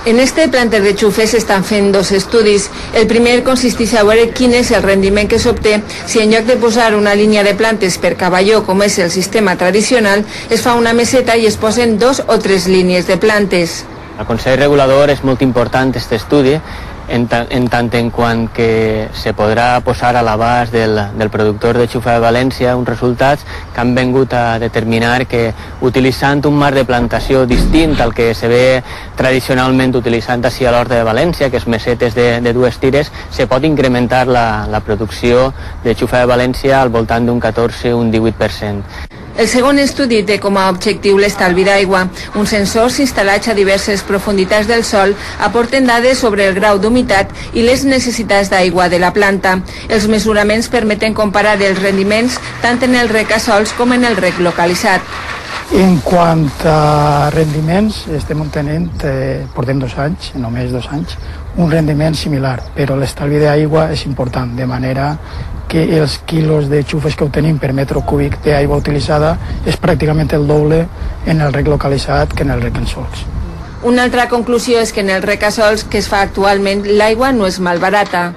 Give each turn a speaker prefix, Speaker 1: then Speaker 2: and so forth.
Speaker 1: En este planter de xufes s'estan fent dos estudis. El primer consisteix a veure quin és el rendiment que s'obté si en lloc de posar una línia de plantes per cavalló, com és el sistema tradicional, es fa una meseta i es posen 2 o 3 línies de plantes.
Speaker 2: Al Consell Regulador és molt important aquest estudi, en tant en quant que se podrà posar a l'abast del productor de xufa de València uns resultats que han vingut a determinar que utilitzant un marc de plantació distint al que se ve tradicionalment utilitzant així a l'Horta de València, que és mesetes de 2 tires, se pot incrementar la producció de xufa de València al voltant d'un 14 o un 18%.
Speaker 1: El segon estudi té com a objectiu l'estalvi d'aigua. Uns sensors instal·lats a diverses profunditats del sòl aporten dades sobre el grau d'humitat i les necessitats d'aigua de la planta. Els mesuraments permeten comparar els rendiments tant en el rec a sols com en el rec localitzat.
Speaker 3: En quant a rendiments, estem obtenint, portem 2 anys, només 2 anys, un rendiment similar, però l'estalvi d'aigua és important, de manera que els quilos de xufes que obtenim per metre cúbic d'aigua utilitzada és pràcticament el doble en el rec localitzat que en el rec en sols.
Speaker 1: Una altra conclusió és que en el rec a sols que es fa actualment l'aigua no és malbarata.